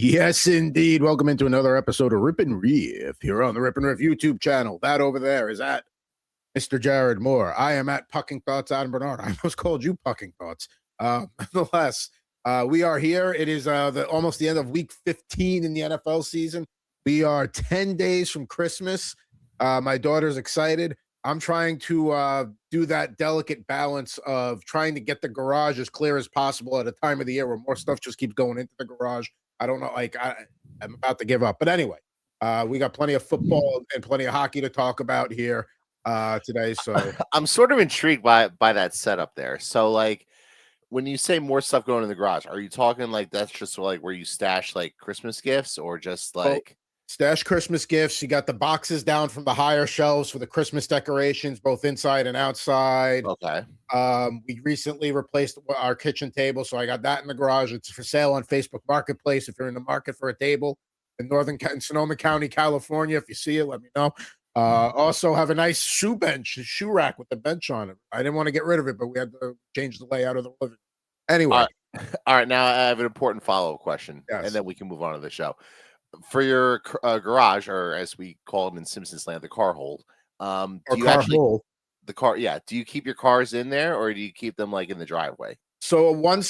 Yes, indeed. Welcome into another episode of Rip N Riff here on the Rip N Riff YouTube channel. That over there is at Mr. Jared Moore. I am at Pucking Thoughts, Adam Bernard. I almost called you Pucking Thoughts. Nonetheless, we are here. It is almost the end of week 15 in the NFL season. We are 10 days from Christmas. My daughter's excited. I'm trying to do that delicate balance of trying to get the garage as clear as possible at a time of the year where more stuff just keeps going into the garage. I don't know, I'm about to give up. But anyway, we got plenty of football and plenty of hockey to talk about here today. So I'm sort of intrigued by that setup there. So, like, when you say more stuff going in the garage, are you talking like that's just like where you stash like Christmas gifts, or just like stash Christmas gifts? You got the boxes down from the higher shelves for the Christmas decorations, both inside and outside. Okay. We recently replaced our kitchen table, so I got that in the garage. It's for sale on Facebook Marketplace. If you're in the market for a table in Sonoma County, California, if you see it, let me know. Also have a nice shoe rack with the bench on it. I didn't want to get rid of it, but we had to change the layout of the living. Anyway. All right. Now I have an important follow-up question, yes, and then we can move on to the show. For your garage, or as we call them in Simpsons land, the car hold. Do you keep your cars in there, or do you keep them like in the driveway? So one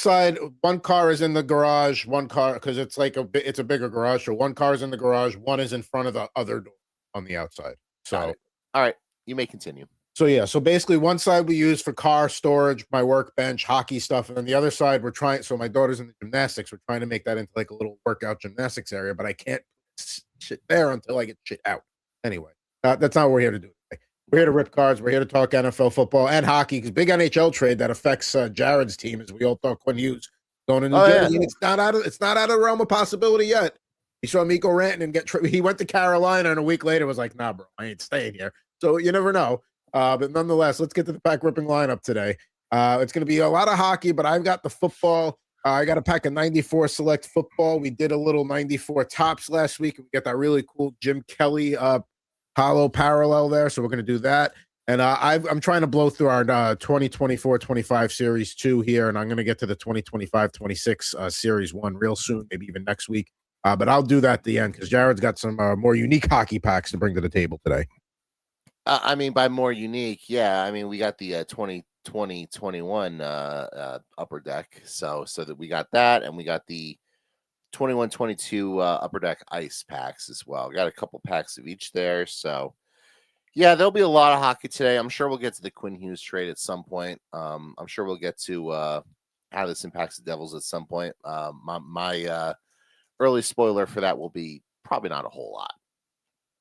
car is in the garage, one car, because it's like it's a bigger garage. So one car is in the garage, one is in front of the other door on the outside. So all right, you may continue. So yeah, so basically one side we use for car storage, my workbench, hockey stuff, and then the other side we're trying. So my daughter's in the gymnastics. We're trying to make that into like a little workout gymnastics area, but I can't shit there until I get shit out. Anyway, that's not what we're here to do today. We're here to rip cards. We're here to talk NFL football and hockey, because big NHL trade that affects Jared's team, as we all thought Quinn Hughes going to New Jersey. Yeah. It's not out of the realm of possibility yet. He saw Mikko Rantanen he went to Carolina, and a week later was like, nah, bro, I ain't staying here. So you never know. But nonetheless, let's get to the pack ripping lineup today. It's going to be a lot of hockey, but I've got the football. I got a pack of 94 select football. We did a little 94 tops last week. We got that really cool Jim Kelly hollow parallel there, so we're going to do that. And I'm trying to blow through our 2024-25 Series 2 here, and I'm going to get to the 2025-26 Series 1 real soon, maybe even next week. But I'll do that at the end, because Jared's got some more unique hockey packs to bring to the table today. I mean, by more unique, yeah. I mean, we got the 2020-21 upper deck, so that we got that, and we got the 21-22 upper deck ice packs as well. We got a couple packs of each there, so yeah, there'll be a lot of hockey today. I'm sure we'll get to the Quinn Hughes trade at some point. I'm sure we'll get to how this impacts the Devils at some point. My early spoiler for that will be probably not a whole lot.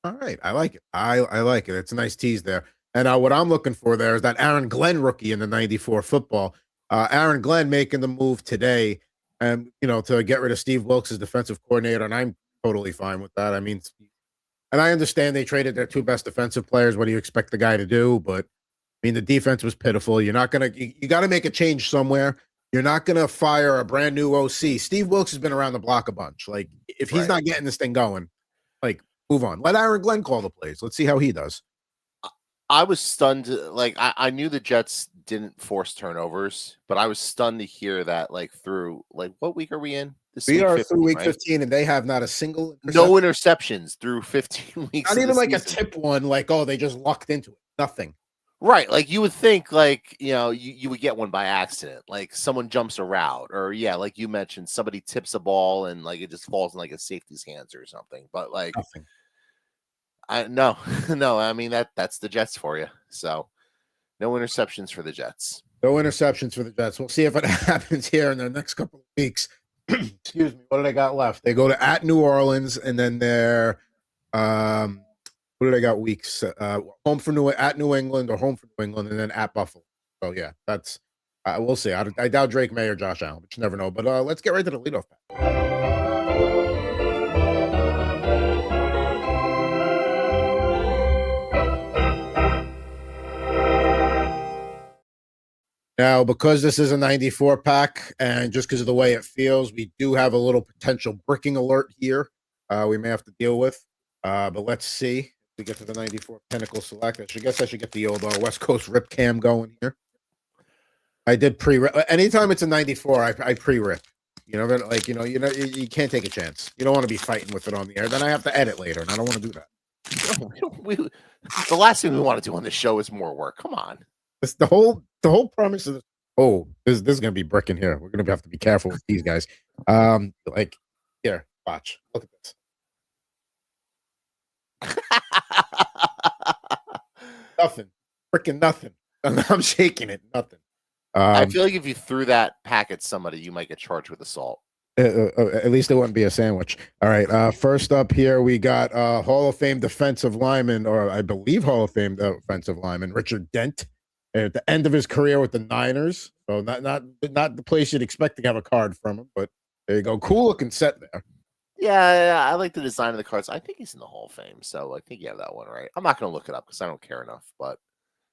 All right. I like it. I like it. It's a nice tease there. And what I'm looking for there is that Aaron Glenn rookie in the 94 football. Aaron Glenn making the move today, and to get rid of Steve Wilkes as defensive coordinator, and I'm totally fine with that. I mean, and I understand they traded their two best defensive players. What do you expect the guy to do? But I mean, the defense was pitiful. You're not gonna you got to make a change somewhere. You're not gonna fire a brand new OC. Steve Wilkes has been around the block a bunch. Like, if he's not getting this thing going, like, move on. Let Aaron Glenn call the plays. Let's see how he does. I was stunned. Like, I knew the Jets didn't force turnovers, but I was stunned to hear that, like, through, like, what week are we in? We are through week 15, and they have not a single no interceptions through 15 weeks. Not even like a tip one, like, oh, they just lucked into it. Nothing. Right. Like, you would think, like, you would get one by accident. Like, someone jumps a route, or, yeah, like you mentioned, somebody tips a ball and, like, it just falls in, like, a safety's hands or something. But, like, nothing. No. I mean, that's the Jets for you. So, no interceptions for the Jets. No interceptions for the Jets. We'll see if it happens here in the next couple of weeks. Excuse me. What do they got left? They go to at New Orleans, and then they're what do they got weeks? Home for New England, or home for New England, and then at Buffalo. So yeah, that's we'll see. I doubt Drake May or Josh Allen, but you never know. But let's get right to the leadoff pack. Now, because this is a 94 pack, and just because of the way it feels, we do have a little potential bricking alert here we may have to deal with. But let's see. We get to the 94 Pinnacle Select. I guess I should get the old West Coast rip cam going here. I did pre-rip. Anytime it's a 94, I pre-rip. You know, like you can't take a chance. You don't want to be fighting with it on the air. Then I have to edit later, and I don't want to do that. The last thing we want to do on the show is more work. Come on. It's the whole premise of this. Oh, this is gonna be brick in here. We're gonna have to be careful with these guys. Like here, watch. Look at this. Nothing. Freaking nothing. I'm shaking it. Nothing. I feel like if you threw that pack at somebody, you might get charged with assault. At least it wouldn't be a sandwich. All right. First up here, we got Hall of Fame defensive lineman, or I believe Hall of Fame defensive lineman, Richard Dent, at the end of his career with the Niners. So not the place you'd expect to have a card from him, but there you go. Cool looking set there. Yeah, I like the design of the cards. I think he's in the Hall of Fame, so I think you have that one right. I'm not going to look it up because I don't care enough. But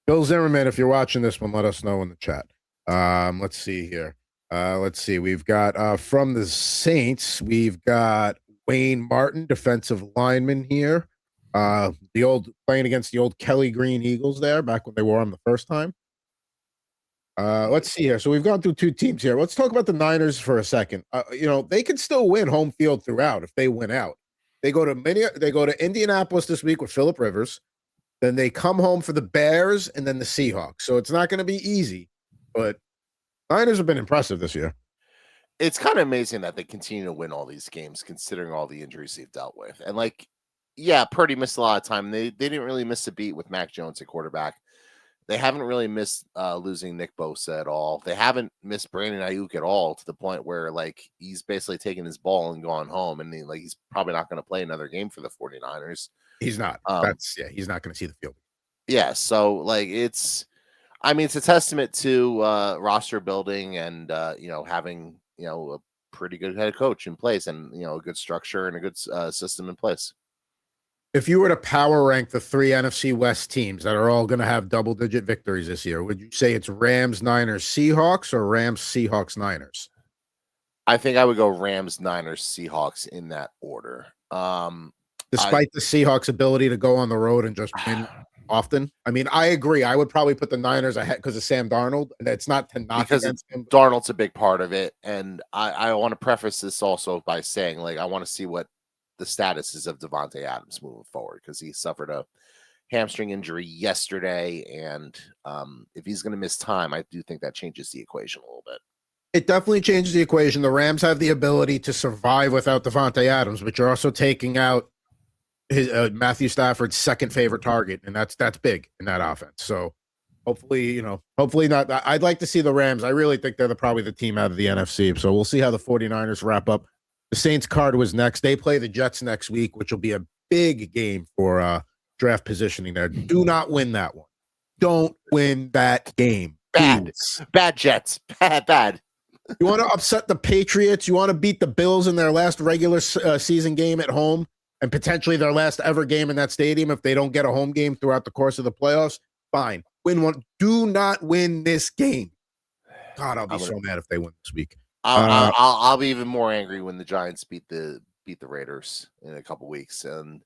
Bill Zimmerman, if you're watching this one, let us know in the chat. Let's see here. Let's see. We've got from the Saints, we've got Wayne Martin, defensive lineman here. The old playing against the old Kelly Green Eagles there back when they wore them the first time. Let's see here. So we've gone through two teams here. Let's talk about the Niners for a second. They can still win home field throughout if they win out. They go to Indianapolis this week with Phillip Rivers. Then they come home for the Bears and then the Seahawks. So it's not going to be easy, but Niners have been impressive this year. It's kind of amazing that they continue to win all these games, considering all the injuries they've dealt with. And Purdy missed a lot of time. They didn't really miss a beat with Mac Jones at quarterback. They haven't really missed losing Nick Bosa at all. They haven't missed Brandon Ayuk at all, to the point where he's basically taken his ball and gone home, and he's probably not going to play another game for the 49ers. He's not. He's not going to see the field. Yeah, so it's a testament to roster building and having a pretty good head coach in place, and a good structure and a good system in place. If you were to power rank the three NFC West teams that are all going to have double-digit victories this year, would you say it's Rams, Niners, Seahawks, or Rams, Seahawks, Niners? I think I would go Rams, Niners, Seahawks in that order. Despite the Seahawks' ability to go on the road and just win often. I mean, I agree. I would probably put the Niners ahead because of Sam Darnold, and it's not to knock against him. Darnold's a big part of it, and I want to preface this also by saying, I want to see what the status is of Devontae Adams moving forward, because he suffered a hamstring injury yesterday, and if he's going to miss time, I do think that changes the equation a little bit. It definitely changes the equation. The Rams have the ability to survive without Devontae Adams, but you're also taking out his Matthew Stafford's second favorite target, and that's big in that offense. So hopefully not. I'd like to see the Rams. I really think they're probably the team out of the NFC. So we'll see how the 49ers wrap up. The Saints card was next. They play the Jets next week, which will be a big game for draft positioning there. Do not win that one. Don't win that game. Bad Jets. Bad. You want to upset the Patriots? You want to beat the Bills in their last regular season game at home, and potentially their last ever game in that stadium if they don't get a home game throughout the course of the playoffs? Fine. Win one. Do not win this game. God, I'll be so mad if they win this week. I'll be even more angry when the Giants beat the Raiders in a couple weeks. And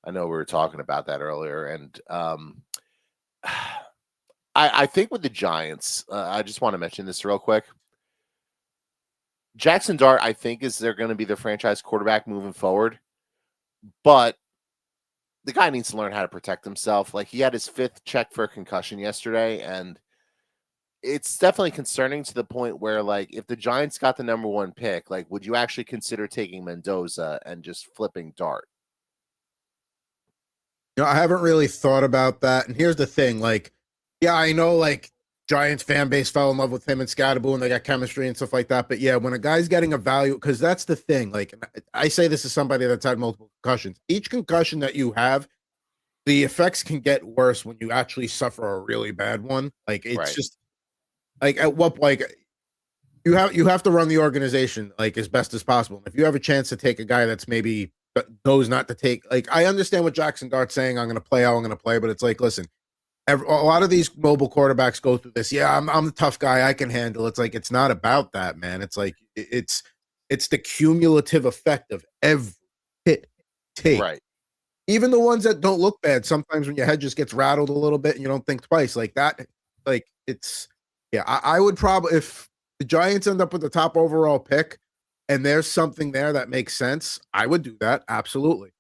I know we were talking about that earlier. And I think with the Giants, I just want to mention this real quick. Jackson Dart, I think, they're going to be the franchise quarterback moving forward. But the guy needs to learn how to protect himself. He had his 5th check for a concussion yesterday, and it's definitely concerning to the point where, if the Giants got the number 1 pick, would you actually consider taking Mendoza and just flipping Dart? I haven't really thought about that. And here's the thing, I know, Giants fan base fell in love with him and Scatterboo, and they got chemistry and stuff like that. But yeah, when a guy's getting a value, because that's the thing. I say this as somebody that's had multiple concussions. Each concussion that you have, the effects can get worse when you actually suffer a really bad one. It's right. Just at what you have to run the organization as best as possible. If you have a chance to take a guy that's maybe knows not to take, I understand what Jackson Dart's saying. I'm going to play how I'm going to play, but it's listen. A lot of these mobile quarterbacks go through this. Yeah, I'm the tough guy. I can handle it. It's not about that, man. It's it's the cumulative effect of every hit take. Right. Even the ones that don't look bad. Sometimes when your head just gets rattled a little bit and you don't think twice that. I would probably, if the Giants end up with the top overall pick, and there's something there that makes sense, I would do that. Absolutely.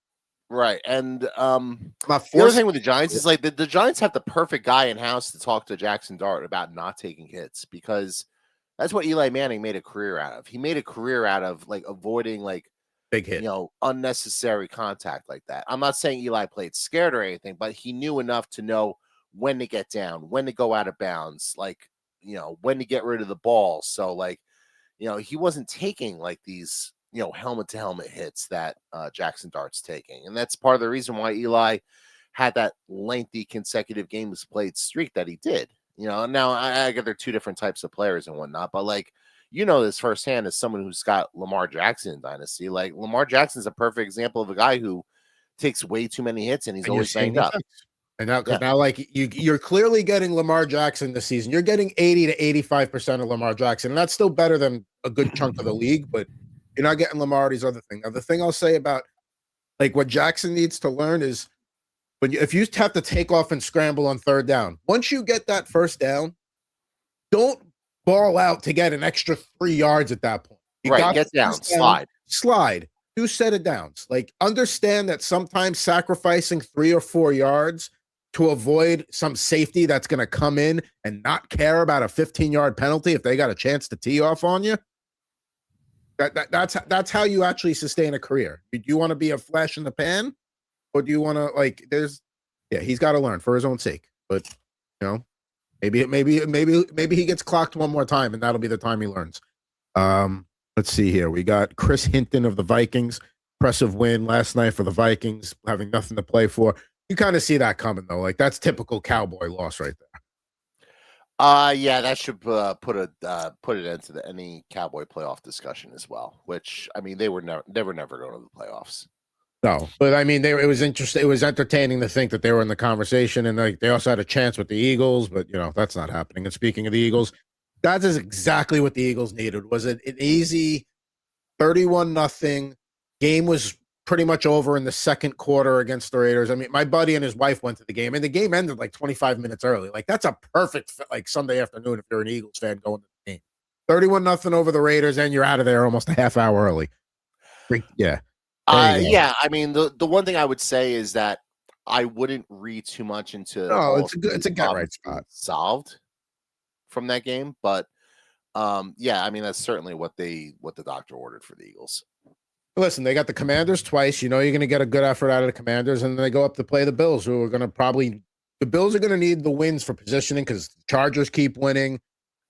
Right. And I'm not the other forcing thing with the Giants is like the Giants have the perfect guy in house to talk to Jackson Dart about not taking hits, because that's what Eli Manning made a career out of. He made a career out of like avoiding like, big hit. unnecessary contact like that. I'm not saying Eli played scared or anything, but he knew enough to know when to get down, when to go out of bounds, like, when to get rid of the ball. So like, he wasn't taking like these, helmet to helmet hits that Jackson Dart's taking. And that's part of the reason why Eli had that lengthy consecutive games played streak that he did. Now I get they're two different types of players and whatnot, but like, this firsthand as someone who's got Lamar Jackson in Dynasty. Like, Lamar Jackson's a perfect example of a guy who takes way too many hits and he's And you're always seeing banged up. And now, because Yeah. now, like you're clearly getting Lamar Jackson this season. You're getting 80 to 85% of Lamar Jackson, and that's still better than a good chunk of the league. But you're not getting Lamar. These other thing. Now, the thing I'll say about like what Jackson needs to learn is if you have to take off and scramble on third down, once you get that first down, don't ball out to get an extra 3 yards at that point. You Right. got Get the down, first slide. 2 set of downs. Like, understand that sometimes sacrificing 3 or 4 yards to avoid some safety that's going to come in and not care about a 15-yard penalty if they got a chance to tee off on you. That's how you actually sustain a career. Do you want to be a flash in the pan, or do you want to he's got to learn for his own sake. But maybe he gets clocked one more time, and that'll be the time he learns. Let's see here. We got Chris Hinton of the Vikings. Impressive win last night for the Vikings, having nothing to play for. You kind of see that coming, though. Like, that's typical Cowboy loss right there. Yeah, that should put it into any Cowboy playoff discussion as well. Which, I mean, they were never going to the playoffs. No, but I mean, it was interesting. It was entertaining to think that they were in the conversation, and like they also had a chance with the Eagles, but that's not happening. And speaking of the Eagles, that is exactly what the Eagles needed. Was it an easy 31-0 game? Was pretty much over in the second quarter against the Raiders. I mean, my buddy and his wife went to the game, and the game ended like 25 minutes early. Like, that's a perfect like Sunday afternoon if you're an Eagles fan going to the game. 31-0 over the Raiders, and you're out of there almost a half hour early. Yeah. Yeah, I mean, the one thing I would say is that I wouldn't read too much into it's a get right spot solved from that game, but yeah, I mean, that's certainly what the doctor ordered for the Eagles. Listen, they got the Commanders twice. You're going to get a good effort out of the Commanders, and then they go up to play the Bills, who are going to the Bills are going to need the wins for positioning because the Chargers keep winning.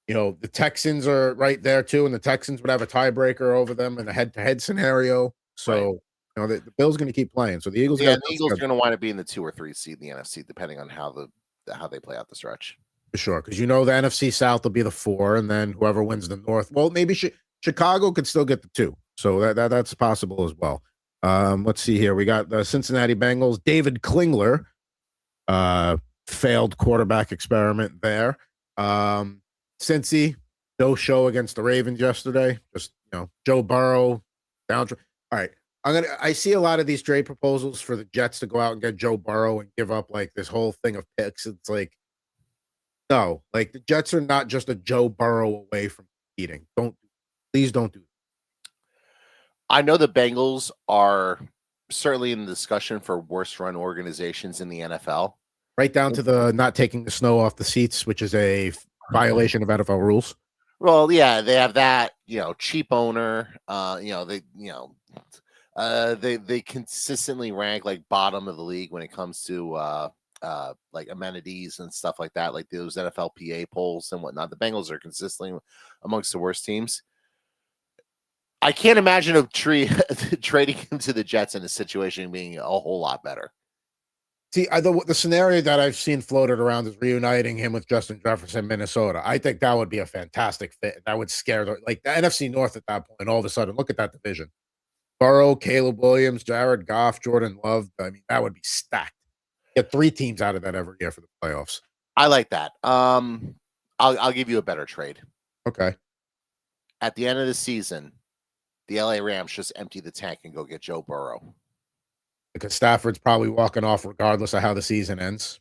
The Texans are right there too, and the Texans would have a tiebreaker over them in a head-to-head scenario. So, the Bills are going to keep playing. So the Eagles, the Eagles are going to want to be in the 2 or 3 seed in the NFC, depending on how they play out the stretch. For sure, because the NFC South will be the 4, and then whoever wins the North. Well, maybe Chicago could still get the 2, so that's possible as well. Let's see here. We got the Cincinnati Bengals. David Klingler, failed quarterback experiment there. Cincy, no show against the Ravens yesterday. Just Joe Burrow down. All right. I see a lot of these trade proposals for the Jets to go out and get Joe Burrow and give up like this whole thing of picks. It's like, no, like the Jets are not just a Joe Burrow away from competing. Please don't do that. I know the Bengals are certainly in the discussion for worst run organizations in the NFL. Right down to the not taking the snow off the seats, which is a violation of NFL rules. Well, yeah, they have that, cheap owner, they consistently rank like bottom of the league when it comes to like amenities and stuff like that, like those NFLPA polls and whatnot. The Bengals are consistently amongst the worst teams. I can't imagine trading him to the Jets in a situation being a whole lot better. See, the scenario that I've seen floated around is reuniting him with Justin Jefferson, Minnesota. I think that would be a fantastic fit. That would scare the NFC North at that point. All of a sudden, look at that division. Burrow, Caleb Williams, Jared Goff, Jordan Love. I mean, that would be stacked. Get 3 teams out of that every year for the playoffs. I like that. I'll give you a better trade. Okay. At the end of the season, the LA Rams just empty the tank and go get Joe Burrow. Because Stafford's probably walking off regardless of how the season ends.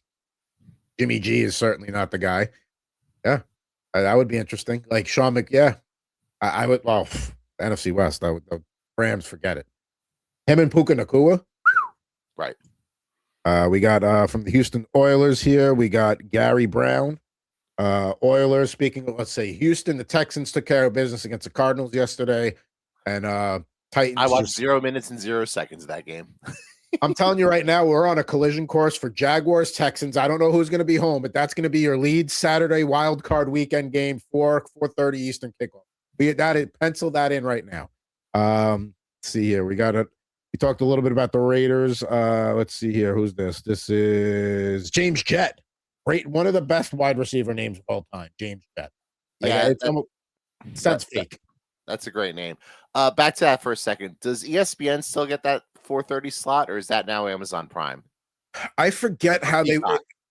Jimmy G is certainly not the guy. Yeah. That would be interesting. Like Sean I would, well, NFC West. The Rams, forget it. Him and Puka Nakua. Right. We got from the Houston Oilers here. We got Gary Brown. Oilers. Speaking of, let's say Houston, the Texans took care of business against the Cardinals yesterday, and Titans. I watched 0 minutes and 0 seconds of that game. I'm telling you right now, we're on a collision course for Jaguars Texans. I don't know who's going to be home, but that's going to be your lead Saturday wild card weekend game, 4:30 Eastern kickoff. Pencil that in right now. Let's see here. We talked a little bit about the Raiders. Let's see here. Who's this? This is James Jett. Great, one of the best wide receiver names of all time, James Jett. Yeah, sounds fake. That's a great name. Back to that for a second. Does ESPN still get that 4:30 slot, or is that now Amazon Prime? I forget how they.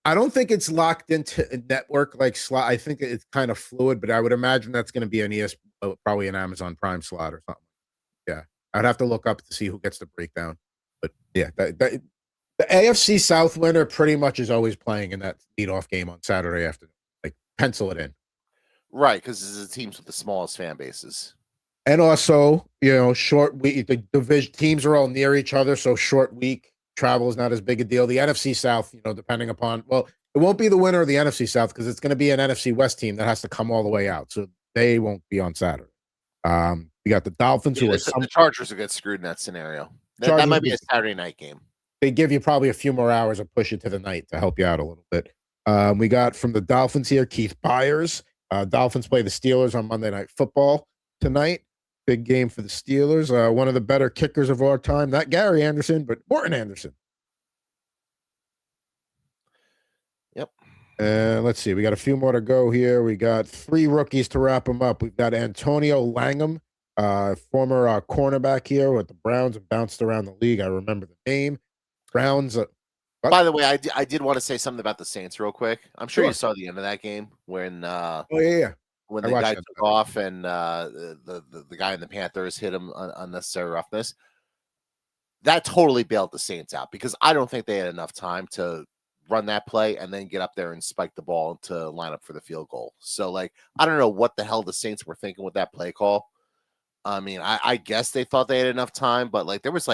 I don't think it's locked into a network like slot. I think it's kind of fluid, but I would imagine that's going to be probably an Amazon Prime slot or something. Yeah, I'd have to look up to see who gets the breakdown. But yeah, the AFC South winner pretty much is always playing in that leadoff game on Saturday afternoon. Like, pencil it in. Right, because this is the teams with the smallest fan bases. And also, short week. The division teams are all near each other, so short week travel is not as big a deal. The NFC South, depending upon, it won't be the winner of the NFC South because it's going to be an NFC West team that has to come all the way out, so they won't be on Saturday. We got the Dolphins, the Chargers will get screwed in that scenario. That might be a Saturday night game. They give you probably a few more hours of push it to the night to help you out a little bit. We got from the Dolphins here, Keith Byers. Dolphins play the Steelers on Monday Night Football tonight. Big game for the Steelers. One of the better kickers of our time, not Gary Anderson, but Morton Anderson. Yep. Let's see. We got a few more to go here. We got 3 rookies to wrap them up. We've got Antonio Langham, former cornerback here with the Browns and bounced around the league. I remember the name. Browns. By the way, I did want to say something about the Saints real quick. I'm sure you saw the end of that game when when the guy took off and the guy in the Panthers hit him unnecessary roughness. That totally bailed the Saints out because I don't think they had enough time to run that play and then get up there and spike the ball to line up for the field goal. So, I don't know what the hell the Saints were thinking with that play call. I mean, I guess they thought they had enough time, but there was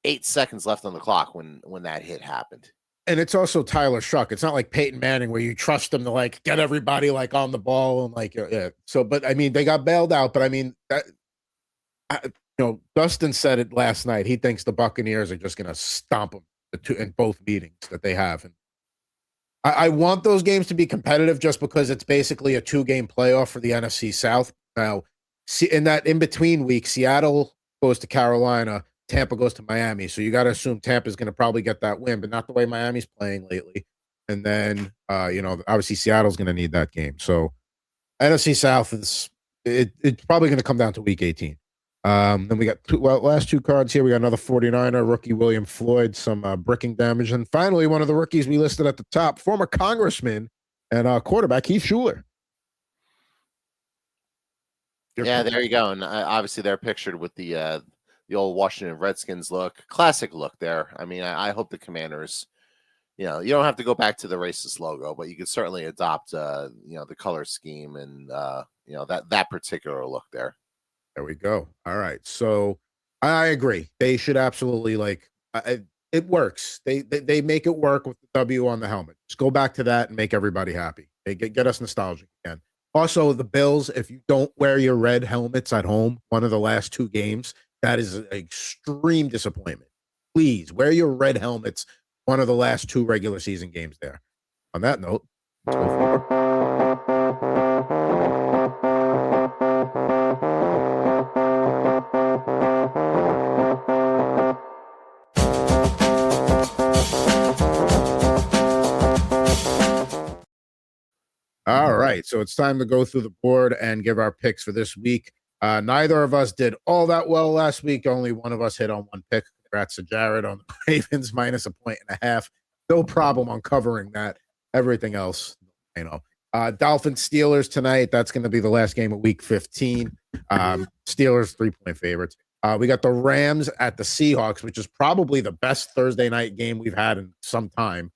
8 seconds left on the clock when that hit happened. And it's also Tyler Shuck. It's not like Peyton Manning where you trust him to get everybody on the ball and yeah. So, but I mean, they got bailed out. But I mean, Dustin said it last night. He thinks the Buccaneers are just going to stomp them in both meetings that they have. And I want those games to be competitive just because it's basically a 2-game playoff for the NFC South. Now, in that in between week, Seattle goes to Carolina. Tampa goes to Miami. So you got to assume Tampa's going to probably get that win, but not the way Miami's playing lately. And then, obviously Seattle's going to need that game. So NFC South it's probably going to come down to week 18. Then we got last 2 cards here. We got another 49er rookie, William Floyd, some bricking damage. And finally, one of the rookies we listed at the top, former congressman and quarterback, Heath Schuler. Yeah, there you go. And obviously they're pictured with the old Washington Redskins look, classic look there. I mean, I hope the Commanders, you don't have to go back to the racist logo, but you could certainly adopt, the color scheme and, that particular look there. There we go. All right. So I agree. They should absolutely it works. They make it work with the W on the helmet. Just go back to that and make everybody happy. They get us nostalgic again. Also, the Bills, if you don't wear your red helmets at home, one of the last 2 games, that is an extreme disappointment. Please wear your red helmets. One of the last 2 regular season games there. On that note, let's go forward. All right. So it's time to go through the board and give our picks for this week. Neither of us did all that well last week. Only one of us hit on 1 pick. Congrats to Jared on the Ravens minus 1.5. No problem on covering that. Everything else, Dolphins Steelers tonight. That's going to be the last game of week 15. Steelers 3-point favorites. We got the Rams at the Seahawks, which is probably the best Thursday night game we've had in some time.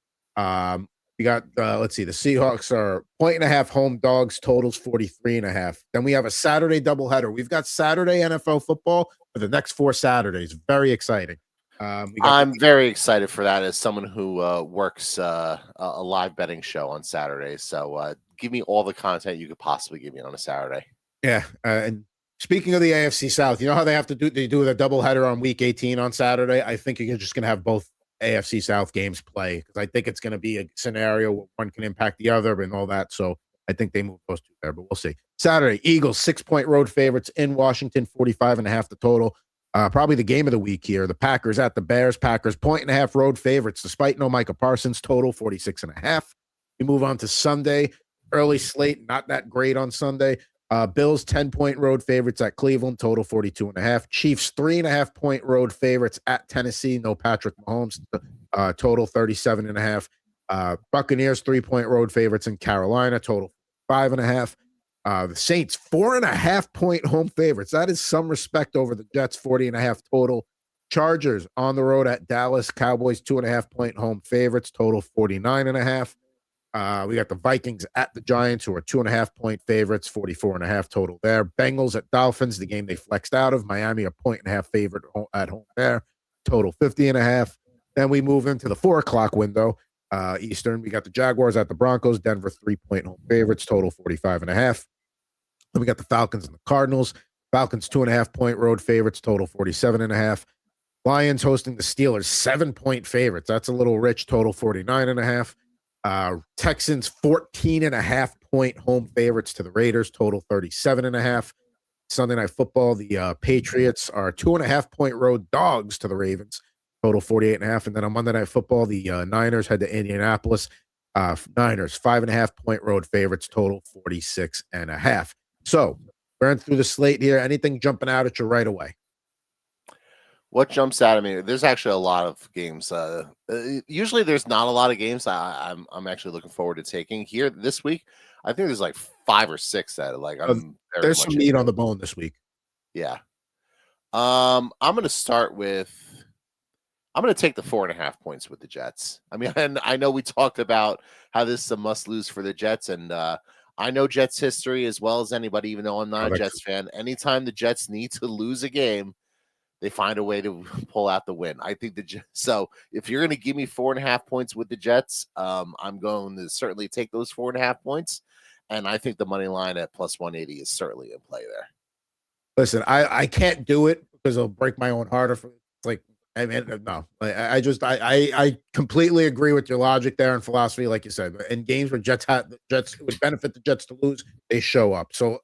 We got, let's see, the Seahawks are 1.5 home dogs, totals 43.5. Then we have a Saturday doubleheader. We've got Saturday NFL football for the next 4 Saturdays. Very exciting. I'm very excited for that as someone who works a live betting show on Saturdays. So give me all the content you could possibly give me on a Saturday. Yeah. And speaking of the AFC South, you know how they do the doubleheader on week 18 on Saturday? I think you're just going to have both AFC South games play because I think it's going to be a scenario where one can impact the other and all that. So I think they move those two there, but we'll see. Saturday, Eagles 6-point road favorites in Washington, 45.5 the total. Probably the game of the week here. The Packers at the Bears. Packers 1.5 road favorites despite no Micah Parsons, total 46.5. We move on to Sunday. Early slate, not that great on Sunday. Bills 10-point road favorites at Cleveland, total 42.5. Chiefs 3.5-point road favorites at Tennessee, no Patrick Mahomes, total 37.5. Buccaneers 3-point road favorites in Carolina, total 5.5. The Saints 4.5-point home favorites. That is some respect over the Jets, 40.5 total. Chargers on the road at Dallas, Cowboys 2.5-point home favorites, total 49.5. We got the Vikings at the Giants, who are 2.5-point favorites, 44.5 total there. Bengals at Dolphins, the game they flexed out of. Miami, a 1.5 favorite at home there, total 50.5. Then we move into the 4:00 window, Eastern. We got the Jaguars at the Broncos, Denver 3-point home favorites, total 45.5. Then we got the Falcons and the Cardinals. Falcons 2.5-point road favorites, total 47.5. Lions hosting the Steelers, 7-point favorites. That's a little rich, total 49.5. Texans 14.5-point home favorites to the Raiders, total 37.5. Sunday Night Football, the Patriots are 2.5-point road dogs to the Ravens, total 48.5. And then on Monday Night Football, the Niners head to Indianapolis. Niners 5.5-point road favorites, total 46.5. So we're through the slate here. Anything jumping out at you right away? What jumps out at me? There's actually a lot of games. Usually, there's not a lot of games I'm actually looking forward to taking here this week. I think there's like 5 or 6 that like there's some meat on the bone this week. Yeah. I'm going to start with. I'm going to take the 4.5 points with the Jets. I mean, and I know we talked about how this is a must lose for the Jets, and I know Jets history as well as anybody, even though I'm not a Jets fan. Anytime the Jets need to lose a game, they find a way to pull out the win. I think so if you're going to give me 4.5 points with the Jets, I'm going to certainly take those 4.5 points. And I think the money line at plus 180 is certainly in play there. Listen, I can't do it because it'll break my own heart. It's like, I mean, no, I completely agree with your logic there and philosophy. Like you said, in games where it would benefit the Jets to lose, they show up. So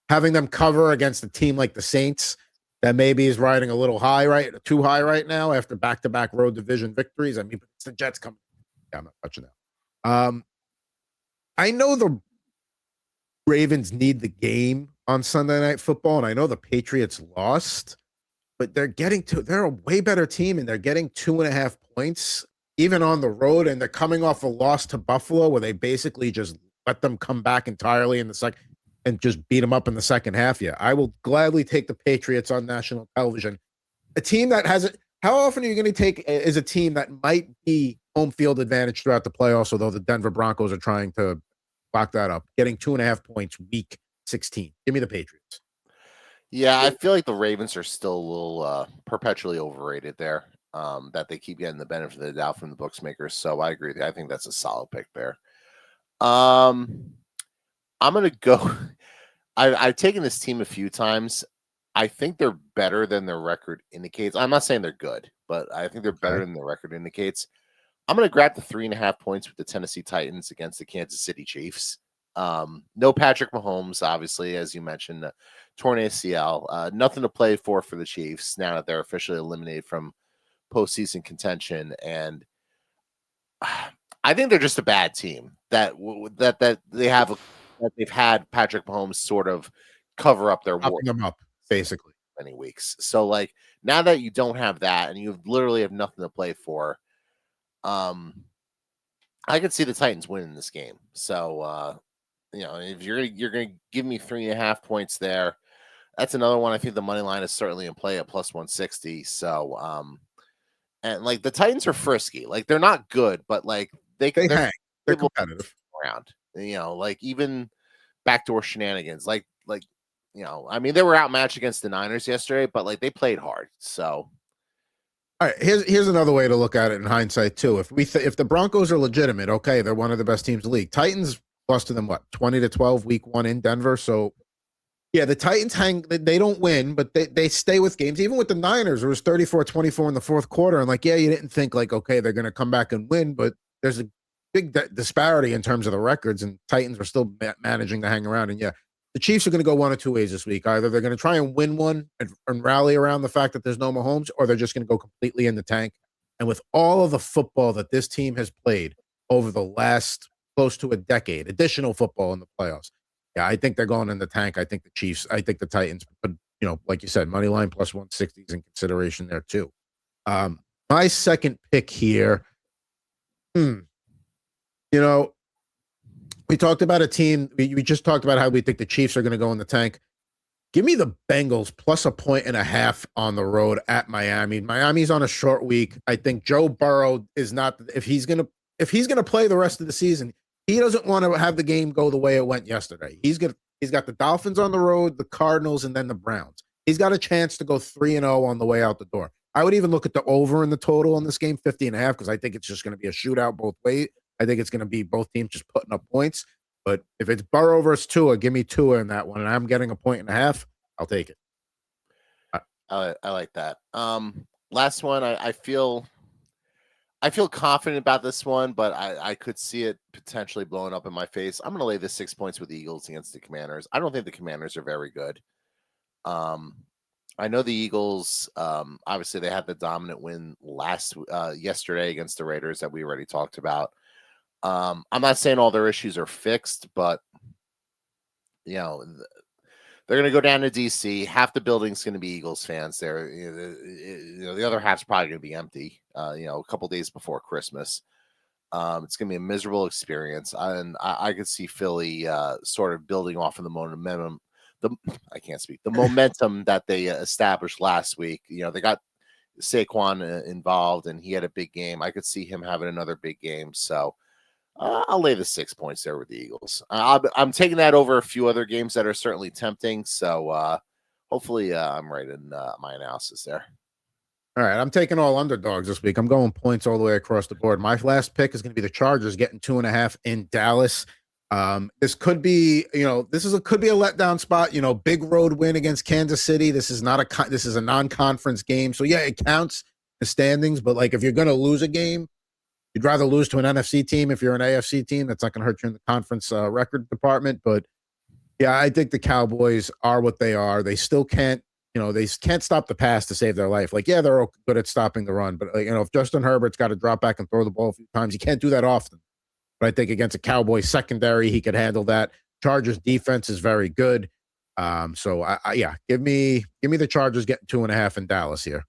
having them cover against a team like the Saints, that maybe is riding a little high, right? Too high right now after back-to-back road division victories. I mean, it's the Jets coming. Yeah, I'm not touching that. I know the Ravens need the game on Sunday Night Football, and I know the Patriots lost, but they're a way better team, and they're getting 2.5 points, even on the road, and they're coming off a loss to Buffalo where they basically just let them come back entirely in the second and just beat them up in the second half. Yeah, I will gladly take the Patriots on national television. A team that has it. How often are you going to take is a team that might be home field advantage throughout the playoffs, although the Denver Broncos are trying to lock that up, getting 2.5 points week 16. Give me the Patriots. Yeah, I feel like the Ravens are still a little perpetually overrated there, that they keep getting the benefit of the doubt from the booksmakers. So I agree. I think that's a solid pick there. I'm going to go. I've taken this team a few times. I think they're better than their record indicates. I'm not saying they're good, but I think they're better than their record indicates. I'm going to grab the 3.5 points with the Tennessee Titans against the Kansas City Chiefs. No Patrick Mahomes, obviously, as you mentioned, torn ACL. Nothing to play for the Chiefs now that they're officially eliminated from postseason contention. And I think they're just a bad team that they have that they've had Patrick Mahomes sort of cover up their Popping them up basically many weeks. So like now that you don't have that and you literally have nothing to play for, I could see the Titans winning this game. So if you're gonna give me 3.5 points there, that's another one. I think the money line is certainly in play at plus 160. So and like the Titans are frisky, like they're not good, but like they hang. They're will competitive. around. Like even backdoor shenanigans. I mean, they were outmatched against the Niners yesterday, but like they played hard. So All right, here's another way to look at it in hindsight too. If the Broncos are legitimate, okay, they're one of the best teams in the league. Titans lost to them 20-12 week 1 in Denver. So yeah, the Titans they don't win, but they stay with games. Even with the Niners, it was 34-24 in the fourth quarter. And like, yeah, you didn't think like, okay, they're going to come back and win, but there's a big disparity in terms of the records, and Titans are still managing to hang around. And yeah, the Chiefs are going to go one of two ways this week. Either they're going to try and win one and rally around the fact that there's no Mahomes, or they're just going to go completely in the tank. And with all of the football that this team has played over the last close to a decade, additional football in the playoffs, yeah, I think they're going in the tank. I think the Chiefs, I think the Titans, but like you said, money line plus 160 is in consideration there too. My second pick here, we talked about a team. We just talked about how we think the Chiefs are going to go in the tank. Give me the Bengals plus 1.5 on the road at Miami. Miami's on a short week. I think Joe Burrow is not, if he's gonna play the rest of the season, he doesn't want to have the game go the way it went yesterday. He's got the Dolphins on the road, the Cardinals, and then the Browns. He's got a chance to go 3-0 on the way out the door. I would even look at the over in the total in this game, 50.5, because I think it's just going to be a shootout both ways. I think it's going to be both teams just putting up points. But if it's Burrow versus Tua, give me Tua in that one, and I'm getting 1.5. I'll take it. I like that. Last one, I feel confident about this one, but I could see it potentially blowing up in my face. I'm going to lay the 6 points with the Eagles against the Commanders. I don't think the Commanders are very good. I know the Eagles, obviously they had the dominant win yesterday against the Raiders that we already talked about. I'm not saying all their issues are fixed, but they're going to go down to DC. Half the building's going to be Eagles fans there. The other half's probably going to be empty. A couple days before Christmas. It's going to be a miserable experience, and I could see Philly sort of building off of the momentum. The momentum that they established last week. They got Saquon involved, and he had a big game. I could see him having another big game. So I'll lay the 6 points there with the Eagles. I'm taking that over a few other games that are certainly tempting. So hopefully I'm right in my analysis there. All right, I'm taking all underdogs this week. I'm going points all the way across the board. My last pick is going to be the Chargers getting 2.5 in Dallas. This could be, could be a letdown spot. Big road win against Kansas City. This is a non-conference game, so yeah, it counts the standings. But like, if you're going to lose a game, you'd rather lose to an NFC team. If you're an AFC team, that's not going to hurt you in the conference record department. But yeah, I think the Cowboys are what they are. They still can't. They can't stop the pass to save their life. Like, yeah, they're good at stopping the run, but if Justin Herbert's got to drop back and throw the ball a few times, you can't do that often. But I think against a Cowboys secondary, he could handle that. Chargers defense is very good. So give me the Chargers getting 2.5 in Dallas here.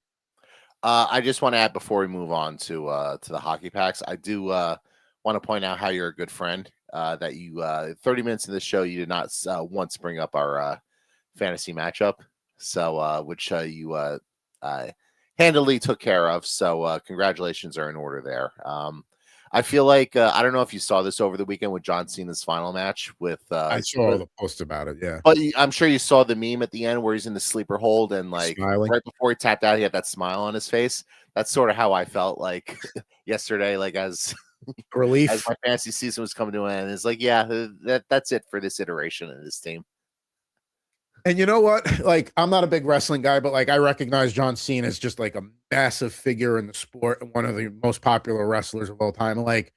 I just want to add before we move on to the hockey packs, I do want to point out how you're a good friend. That you 30 minutes in the show, you did not once bring up our fantasy matchup. So, which you handily took care of. So, congratulations are in order there. I feel like I don't know if you saw this over the weekend with John Cena's final match with. I saw all the posts about it. Yeah, but I'm sure you saw the meme at the end where he's in the sleeper hold and like smiling. Right before he tapped out, he had that smile on his face. That's sort of how I felt like yesterday, like as relief as my fantasy season was coming to an end. It's like, yeah, that's it for this iteration of this team. And you know what? Like, I'm not a big wrestling guy, but like, I recognize John Cena as just like a massive figure in the sport and one of the most popular wrestlers of all time. Like,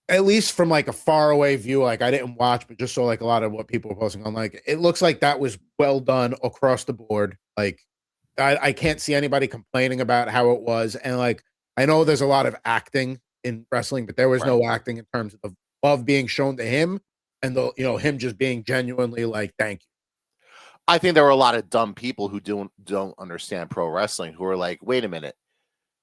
at least from like a far away view, like I didn't watch, but just saw like a lot of what people were posting on. Like, it looks like that was well done across the board. Like, I can't see anybody complaining about how it was. And like, I know there's a lot of acting in wrestling, but there was no acting in terms of love being shown to him and him just being genuinely like, thank you. I think there were a lot of dumb people who don't understand pro wrestling who are like, wait a minute,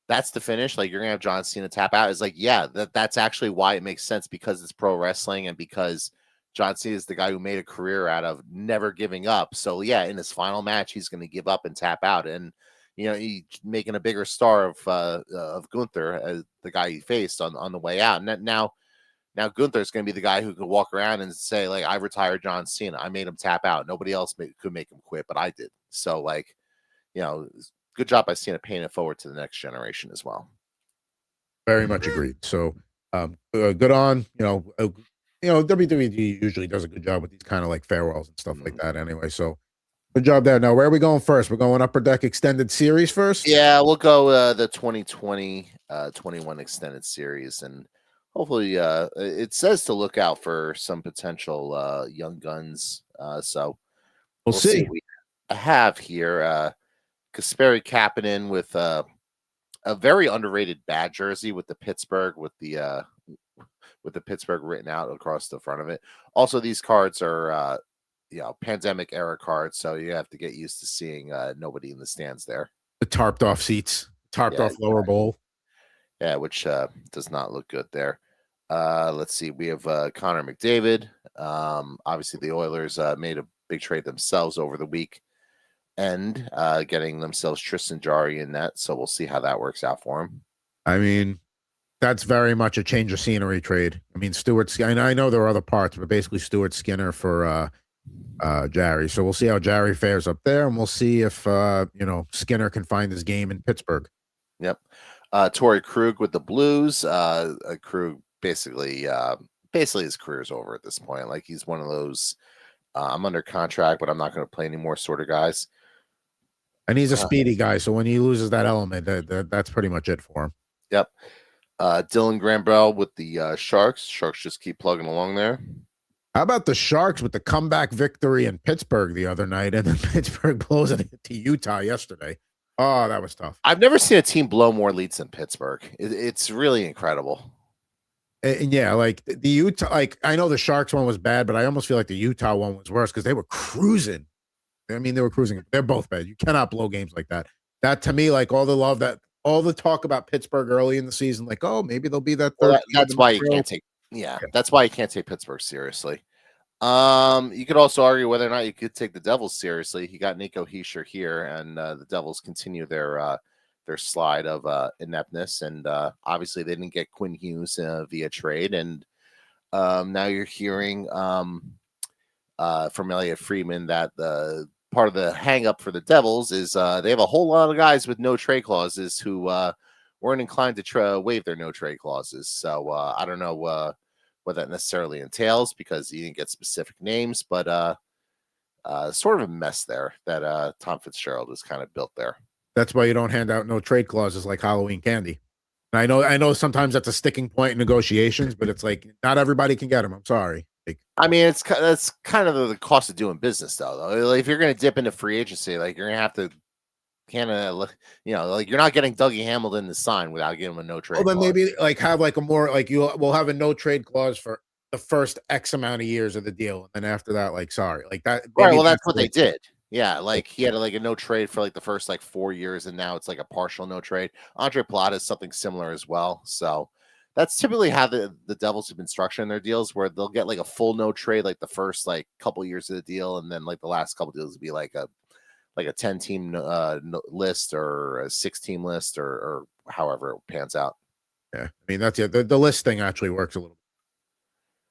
that's the finish. Like, you're gonna have John Cena tap out. It's like, yeah, that's actually why it makes sense, because it's pro wrestling and because John Cena is the guy who made a career out of never giving up. So yeah, in his final match, he's going to give up and tap out, and he's making a bigger star of Gunther as the guy he faced on the way out. And now Now Gunther's going to be the guy who could walk around and say, like, I retired John Cena. I made him tap out. Nobody else could make him quit, but I did. So, like, good job by Cena paying it forward to the next generation as well. Very much agreed. So, good on, WWE usually does a good job with these kind of like farewells and stuff like that anyway. So, good job there. Now, where are we going first? We're going Upper Deck Extended Series first? Yeah, we'll go the 2020 21 Extended Series. And hopefully, it says to look out for some potential young guns. So, we'll see. What we have here. Kasperi Kapanen with a very underrated bad jersey with the Pittsburgh with the Pittsburgh written out across the front of it. Also, these cards are pandemic era cards, so you have to get used to seeing nobody in the stands there. The tarped off seats, tarped off lower bowl. Yeah, which does not look good there. Let's see. We have Connor McDavid. Obviously, the Oilers made a big trade themselves over the week and getting themselves Tristan Jarry in net. So we'll see how that works out for him. I mean, that's very much a change of scenery trade. I mean, I know there are other parts, but basically Stuart Skinner for Jarry. So we'll see how Jarry fares up there, and we'll see if Skinner can find his game in Pittsburgh. Yep. Torrey Krug with the Blues. Krug basically his career's over at this point. Like, he's one of those I'm under contract, but I'm not going to play anymore sort of guys. And he's a speedy guy, so when he loses that element, that's pretty much it for him. Yep. Dylan Granbrell with the Sharks. Sharks just keep plugging along there. How about the Sharks with the comeback victory in Pittsburgh the other night, and then Pittsburgh blows it to Utah yesterday? Oh, that was tough. I've never seen a team blow more leads than Pittsburgh. It's really incredible. And yeah, like the Utah, like I know the Sharks one was bad, but I almost feel like the Utah one was worse because they were cruising. I mean, they were cruising. They're both bad. You cannot blow games like that. That, to me, like all the talk about Pittsburgh early in the season, like, oh, maybe they'll be that third. Well, that's why you can't take. Yeah, that's why you can't take Pittsburgh seriously. You could also argue whether or not you could take the Devils seriously. You got Nico Hischier here, and the Devils continue their slide of ineptness, and obviously they didn't get Quinn Hughes via trade, and now you're hearing from Elliot Friedman that the part of the hang up for the Devils is they have a whole lot of guys with no trade clauses who weren't inclined to waive their no trade clauses. So I don't know what that necessarily entails because you didn't get specific names, but sort of a mess there that Tom Fitzgerald has kind of built there. That's why you don't hand out no trade clauses like Halloween candy. And I know sometimes that's a sticking point in negotiations, but it's like not everybody can get them. I'm sorry. Like, I mean, that's kind of the cost of doing business, though. Like, if you're going to dip into free agency, like you're going to have to kind of, like you're not getting Dougie Hamilton to sign without giving him a no trade. Well, then maybe like have like a more like we'll have a no trade clause for the first X amount of years of the deal, and then after that, like sorry, like that. Right. Well, that's what they did. Yeah, like he had like a no trade for like the first like 4 years, and now it's like a partial no trade. Andre Plata is something similar as well. So that's typically how the Devils have been structuring their deals, where they'll get like a full no trade like the first like couple years of the deal, and then like the last couple deals will be like a 10-team list or a 6-team list or however it pans out. Yeah, I mean that's the list thing actually works a little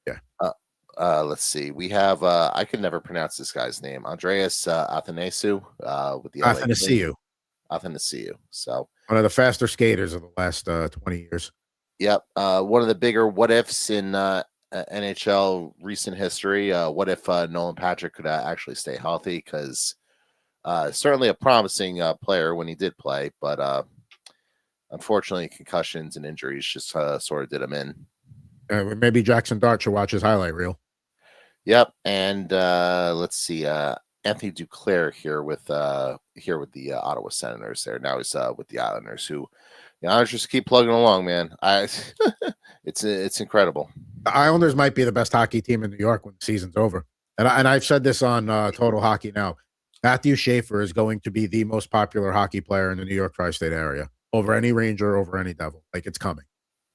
bit. Yeah. Let's see. We have I can never pronounce this guy's name. Andreas Athanasiou with the Athanasiou. So one of the faster skaters of the last 20 years. Yep. One of the bigger what ifs in NHL recent history. What if Nolan Patrick could actually stay healthy? Because certainly a promising player when he did play, but unfortunately concussions and injuries just sort of did him in. Maybe Jackson Dart should watch his highlight reel. Yep. And let's see. Anthony Duclair here with the Ottawa Senators. There now he's with the Islanders, who the Islanders just keep plugging along, man. It's incredible. The Islanders might be the best hockey team in New York when the season's over, and I've said this on Total Hockey Now. Matthew Schaefer is going to be the most popular hockey player in the New York tri-state area over any Ranger, over any Devil. Like, it's coming.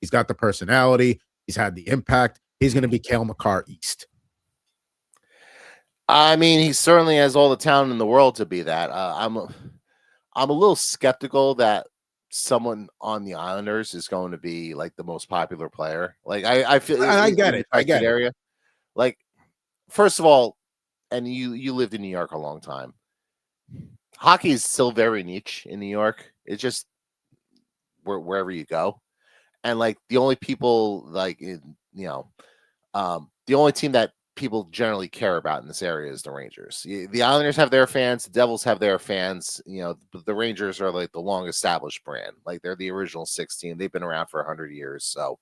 He's got the personality. He's had the impact. He's going to be Cale Makar East. I mean, he certainly has all the talent in the world to be that. I'm a little skeptical that someone on the Islanders is going to be like the most popular player. Like I feel And I get in the it. I get it. area. Like first of all, and you lived in New York a long time. Hockey is still very niche in New York. It's just wherever you go, and like the only people like the only team that people generally care about in this area is the Rangers. The Islanders have their fans, the Devils have their fans. The Rangers are like the long established brand. Like they're the original 16. They've been around for 100 years. So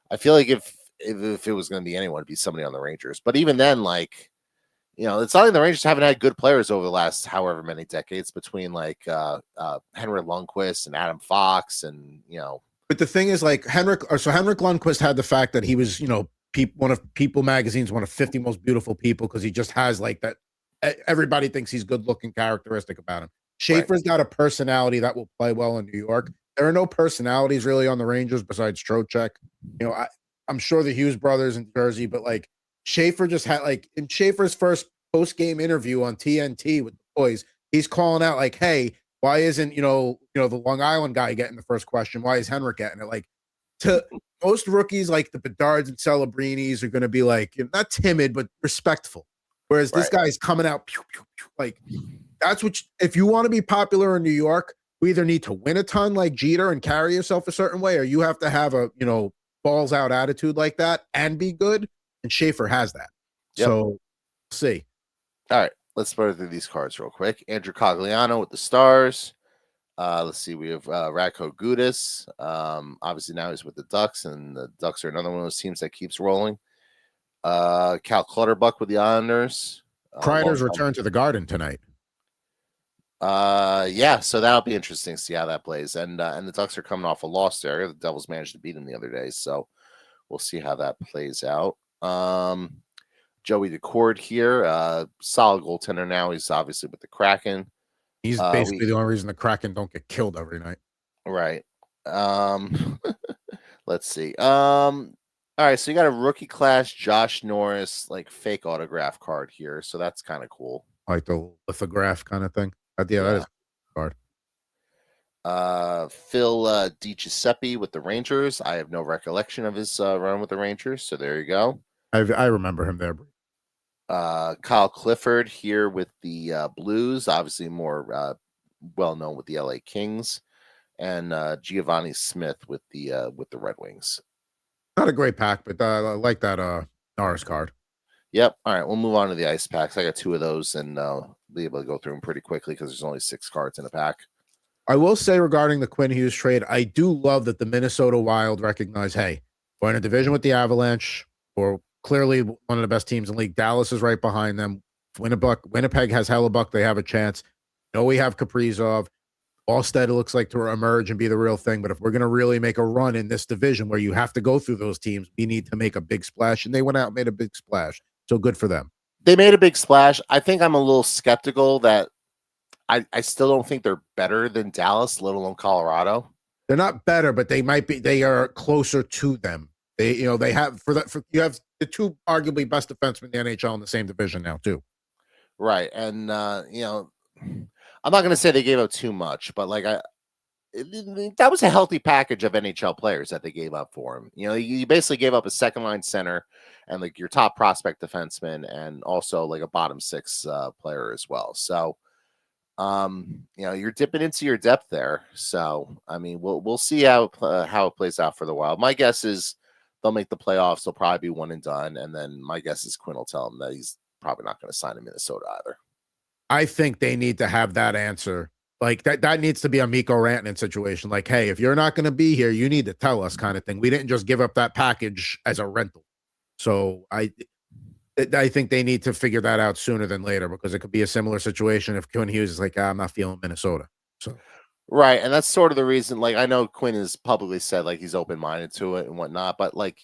I feel like if it was going to be anyone, it'd be somebody on the Rangers. But even then, like it's not like the Rangers haven't had good players over the last however many decades between like Henrik Lundqvist and Adam Fox and But the thing is, like Henrik Lundqvist had the fact that he was, one of People Magazine's one of 50 most beautiful people because he just has like that. Everybody thinks he's good looking characteristic about him. Schaefer's got a personality that will play well in New York. There are no personalities really on the Rangers besides Trocheck. I'm sure the Hughes brothers in Jersey, but like Schaefer just had like in Schaefer's first post game interview on TNT with the boys, he's calling out like, "Hey, why isn't the Long Island guy getting the first question? Why is Henrik getting it?" Like to most rookies, like the Bedards and Celebrinis are going to be like not timid but respectful, whereas this guy's coming out pew, pew, pew, like that's what. If you want to be popular in New York, you either need to win a ton like Jeter and carry yourself a certain way, or you have to have a balls out attitude like that and be good. And Schaefer has that. Yep. So we'll see. All right, let's go through these cards real quick. Andrew Cogliano with the Stars. Let's see. We have Radko Gudas. Obviously now he's with the Ducks, and the Ducks are another one of those teams that keeps rolling. Cal Clutterbuck with the Islanders. Kreider's return to the Garden tonight. Yeah, so that'll be interesting to see how that plays. And the Ducks are coming off a loss there. The Devils managed to beat them the other day, so we'll see how that plays out. Joey Decord here, solid goaltender now. He's obviously with the Kraken. He's basically the only reason the Kraken don't get killed every night. Right. Let's see. All right, so you got a rookie class Josh Norris like fake autograph card here, so that's kind of cool. Like the lithograph kind of thing. Yeah, that is a card. Phil DiGiuseppe with the Rangers. I have no recollection of his run with the Rangers, so there you go. I remember him there. Kyle Clifford here with the Blues, obviously more well known with the LA Kings, and Giovanni Smith with the Red Wings. Not a great pack, but I like that Norris card. Yep. All right, we'll move on to the ice packs. I got 2 of those, and be able to go through them pretty quickly because there's only 6 cards in a pack. I will say regarding the Quinn Hughes trade, I do love that the Minnesota Wild recognize, hey, we're in a division with the Avalanche. We're clearly one of the best teams in the league. Dallas is right behind them. Winnipeg has Hellebuck. They have a chance. We have Kaprizov. Allsted looks like to emerge and be the real thing. But if we're going to really make a run in this division where you have to go through those teams, we need to make a big splash. And they went out and made a big splash. So good for them. They made a big splash. I think I'm a little skeptical that I still don't think they're better than Dallas, let alone Colorado. They're not better, but they might be. They are closer to them. They have you have the 2 arguably best defensemen in the NHL in the same division now too. Right, and I'm not going to say they gave up too much, but like that was a healthy package of NHL players that they gave up for him. You basically gave up a second line center and like your top prospect defenseman, and also like a bottom 6 player as well. So, you're dipping into your depth there. So, I mean, we'll see how it plays out for the Wild. My guess is they'll make the playoffs. They'll probably be 1 and done, and then my guess is Quinn will tell him that he's probably not going to sign in Minnesota either. I think they need to have that answer. Like that needs to be a Mikko Rantanen situation. Like, hey, if you're not going to be here, you need to tell us, kind of thing. We didn't just give up that package as a rental. So I think they need to figure that out sooner than later, because it could be a similar situation if Quinn Hughes is like, I'm not feeling Minnesota. So right, and that's sort of the reason. Like, I know Quinn has publicly said like he's open-minded to it and whatnot, but like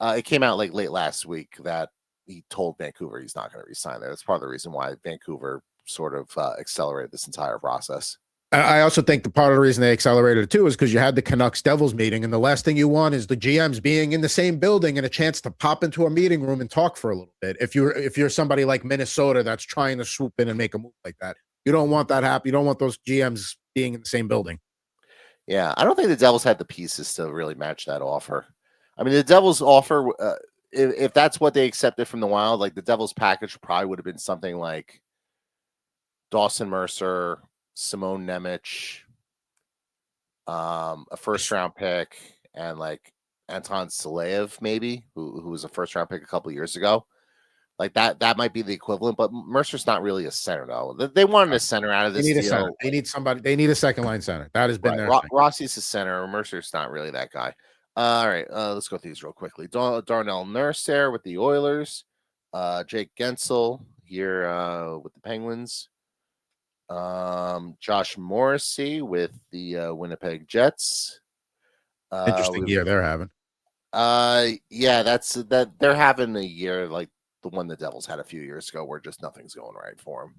it came out like late last week that he told Vancouver he's not going to resign there. That's part of the reason why Vancouver sort of accelerated this entire process. I also think the part of the reason they accelerated it too is because you had the Canucks Devils meeting, and the last thing you want is the GMs being in the same building and a chance to pop into a meeting room and talk for a little bit. If you're somebody like Minnesota that's trying to swoop in and make a move like that, you don't want that happen. You don't want those GMs being in the same building. Yeah, I don't think the Devils had the pieces to really match that offer. I mean, the Devils offer, if that's what they accepted from the Wild, like the Devils package probably would have been something like Dawson Mercer, Simone Nemec, a first round pick, and like Anton Saleev, maybe, who was a first round pick a couple years ago. Like that might be the equivalent, but Mercer's not really a center though. They wanted a center out of They this need a center. deal. They need somebody. They need a second line center. That has been Right. their thing. Rossi's a center. Mercer's not really that guy. All right. Let's go through these real quickly. Darnell Nurse there with the Oilers. Jake Gensel here with the Penguins. Josh Morrissey with the Winnipeg Jets. Interesting year they're having. Yeah, that they're having a year like the one the Devils had a few years ago where just nothing's going right for them.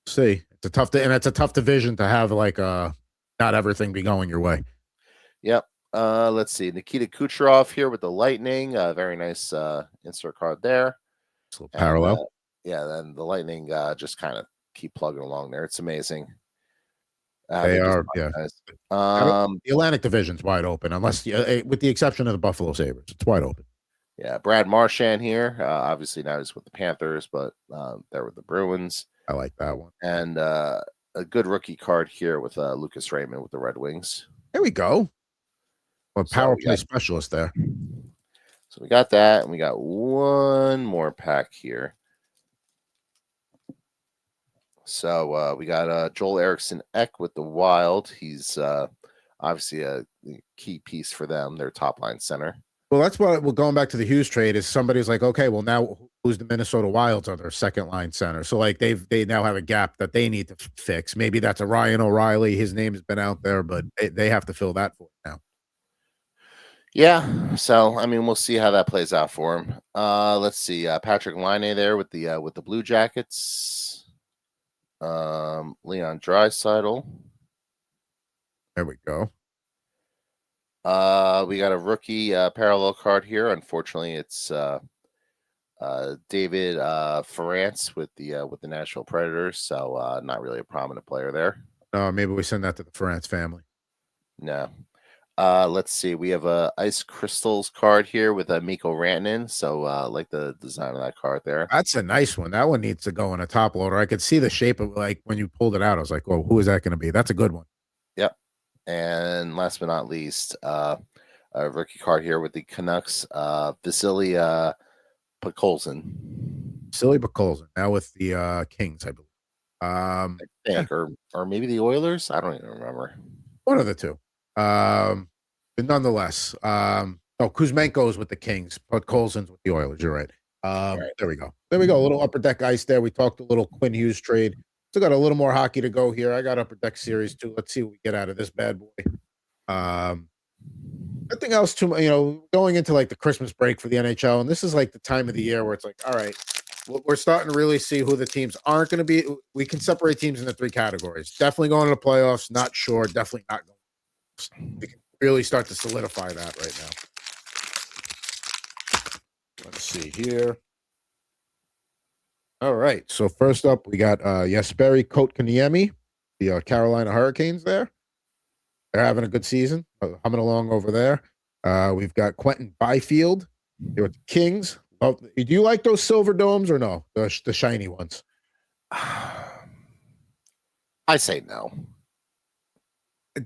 See, it's a tough and it's a tough division to have like not everything be going your way. Yep. Let's see. Nikita Kucherov here with the Lightning. Very nice insert card there. It's a little parallel. Yeah, then the Lightning just kind of keep plugging along there. It's amazing. They are, yeah. The Atlantic Division's wide open, unless with the exception of the Buffalo Sabres. It's wide open. Yeah, Brad Marchand here. Obviously now he's with the Panthers, but they're with the Bruins. I like that one. And a good rookie card here with Lucas Raymond with the Red Wings. There we go. A power play specialist there. So we got that, and we got one more pack here. So we got Joel Eriksson Ek with the Wild. He's obviously a key piece for them, their top line center. Well, that's what we're going back to the Hughes trade is somebody's like, okay, well now who's the Minnesota Wilds are their second line center. So like they now have a gap that they need to fix. Maybe that's a Ryan O'Reilly. His name has been out there, but they have to fill that for now. Yeah, so I mean, we'll see how that plays out for him. Let's see, Patrick Laine there with the Blue Jackets. Leon Draisaitl. There we go. We got a rookie parallel card here. Unfortunately, it's David Ferrance with the Nashville Predators. So not really a prominent player there. Maybe we send that to the Ferrance family. No. Let's see. We have a Ice Crystals card here with a Mikko Rantanen. So like the design of that card there. That's a nice one. That one needs to go in a top loader. I could see the shape of like when you pulled it out. I was like, "Oh, who is that going to be?" That's a good one. Yep. And last but not least, a rookie card here with the Canucks, Vasily Podkolzin. Vasily Podkolzin now with the Kings, I believe. I think, or maybe the Oilers. I don't even remember. One of the two. But nonetheless, Kuzmenko's with the Kings, Podkolzin's with the Oilers. You're right. Right. There we go. There we go. A little upper deck ice there. We talked a little Quinn Hughes trade. Still got a little more hockey to go here. I got upper deck series too. Let's see what we get out of this bad boy. Nothing else too, going into like the Christmas break for the NHL, and this is like the time of the year where it's like, all right, we're starting to really see who the teams aren't going to be. We can separate teams into three categories. Definitely going to the playoffs. Not sure. Definitely not going. We can really start to solidify that right now. Let's see here. All right. So first up, we got Jesperi Kotkaniemi, the Carolina Hurricanes there. They're having a good season, humming along over there. We've got Quentin Byfield here with the Kings. Do you like those silver domes or no? The shiny ones? I say no.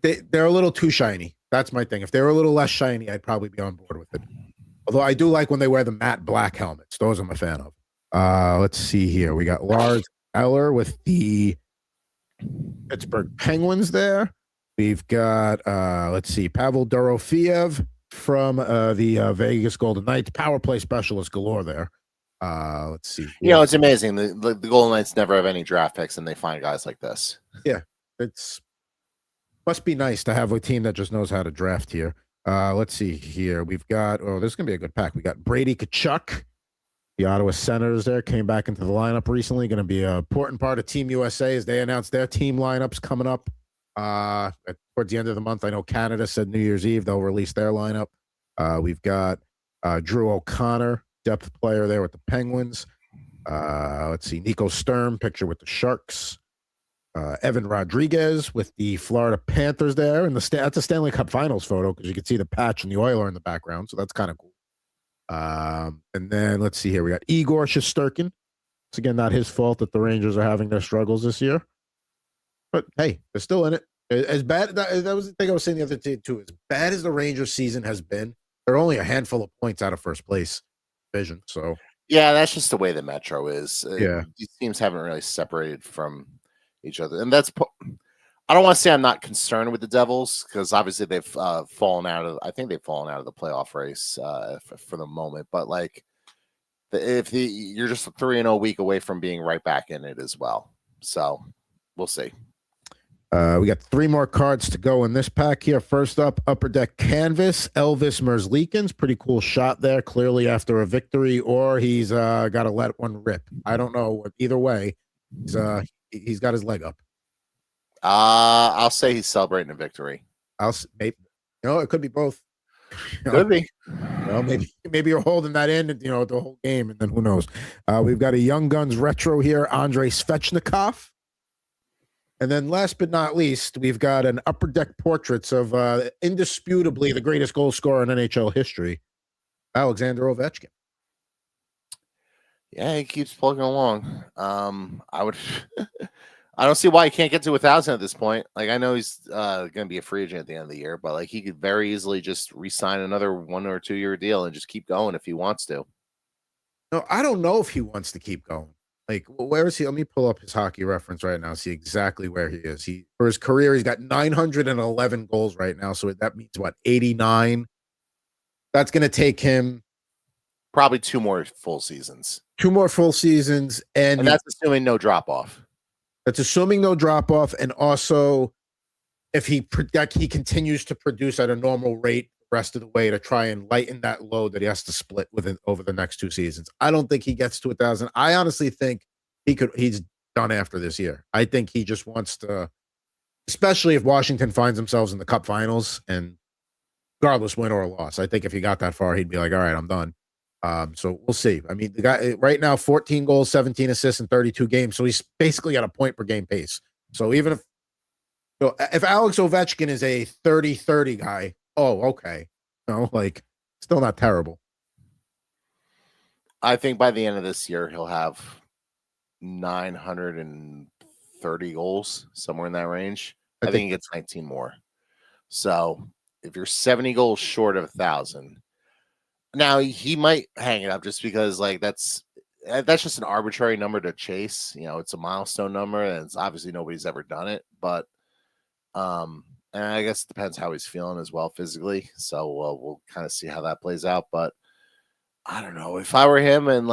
They're a little too shiny. That's my thing. If they were a little less shiny, I'd probably be on board with it. Although I do like when they wear the matte black helmets. Those I'm a fan of. Let's see here. We got Lars Eller with the Pittsburgh Penguins there. We've got, let's see, Pavel Dorofeev from the Vegas Golden Knights. Power play specialist galore there. Let's see. It's amazing. The Golden Knights never have any draft picks, and they find guys like this. Yeah, must be nice to have a team that just knows how to draft here. Let's see here. We've got, this is going to be a good pack. We got Brady Tkachuk. The Ottawa Senators there came back into the lineup recently. Going to be an important part of Team USA as they announced their team lineups coming up towards the end of the month. I know Canada said New Year's Eve they'll release their lineup. We've got Drew O'Connor, depth player there with the Penguins. Let's see, Nico Sturm, picture with the Sharks. Evan Rodriguez with the Florida Panthers there, and that's a Stanley Cup Finals photo because you can see the patch and the Oiler in the background, so that's kind of cool. And then let's see here, we got Igor Shesterkin. It's again not his fault that the Rangers are having their struggles this year, but hey, they're still in it. As bad that was the thing I was saying the other day too. As bad as the Rangers season has been, they're only a handful of points out of first place division. So yeah, that's just the way the Metro is. Yeah. These teams haven't really separated from each other, and that's. I don't want to say I'm not concerned with the Devils because obviously they've fallen out of. I think they've fallen out of the playoff race for the moment. But like, you're just a 3-0 week away from being right back in it as well. So we'll see. We got 3 more cards to go in this pack here. First up, Upper Deck Canvas, Elvis Merzlikins. Pretty cool shot there, clearly after a victory, or he's got to let one rip. I don't know. Either way, he's got his leg up. I'll say he's celebrating a victory. Maybe, it could be both. Could be. Maybe you're holding that in, the whole game, and then who knows? We've got a Young Guns retro here, Andrei Svechnikov. And then last but not least, we've got an Upper Deck portraits of indisputably the greatest goal scorer in NHL history, Alexander Ovechkin. Yeah, he keeps plugging along. I don't see why he can't get to 1,000 at this point. Like, I know he's going to be a free agent at the end of the year, but like he could very easily just re-sign another 1 or 2 year deal and just keep going if he wants to. No, I don't know if he wants to keep going. Like, where is he? Let me pull up his hockey reference right now, see exactly where he is. For his career, he's got 911 goals right now. So that means what, 89? That's going to take him probably 2 more full seasons. 2 more full seasons. And that's assuming no drop off. That's assuming no drop off. And also, if he continues to produce at a normal rate the rest of the way to try and lighten that load that he has to split over the next 2 seasons. I don't think he gets to 1,000. I honestly think he's done after this year. I think he just wants to, especially if Washington finds themselves in the Cup Finals, and regardless win or loss, I think if he got that far, he'd be like, all right, I'm done. So we'll see. I mean, the guy right now, 14 goals, 17 assists in 32 games. So he's basically got a point per game pace. So even if Alex Ovechkin is a 30-30 guy, okay. Still not terrible. I think by the end of this year, he'll have 930 goals, somewhere in that range. I think he gets 19 more. So if you're 70 goals short of 1,000, now he might hang it up just because that's just an arbitrary number to chase. It's a milestone number, and it's obviously nobody's ever done it. But and I guess it depends how he's feeling as well physically. So we'll kind of see how that plays out. But I don't know. If I were him and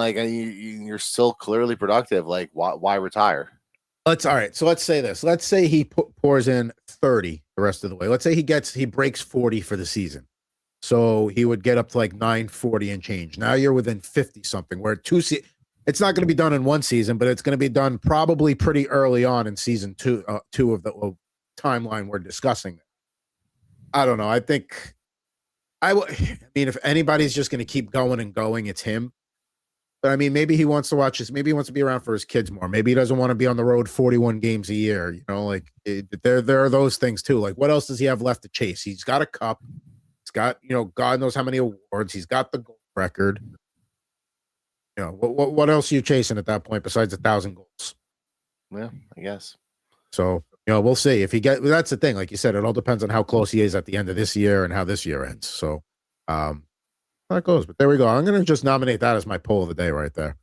you're still clearly productive, why retire? All right. So let's say this. Let's say he pours in 30 the rest of the way. Let's say he breaks 40 for the season. So he would get up to 940 and change. Now you're within 50 something. Where it's not going to be done in 1 season, but it's going to be done probably pretty early on in season 2 of the timeline we're discussing. I don't know. I think if anybody's just going to keep going and going, it's him. But I mean, maybe he wants to watch this. Maybe he wants to be around for his kids more. Maybe he doesn't want to be on the road 41 games a year. There are those things too. What else does he have left to chase? He's got a cup. He's got, God knows how many awards. He's got the goal record. What else are you chasing at that point besides 1,000 goals? Yeah, I guess. So, we'll see if he that's the thing. Like you said, it all depends on how close he is at the end of this year and how this year ends. So, that goes, but there we go. I'm going to just nominate that as my poll of the day right there.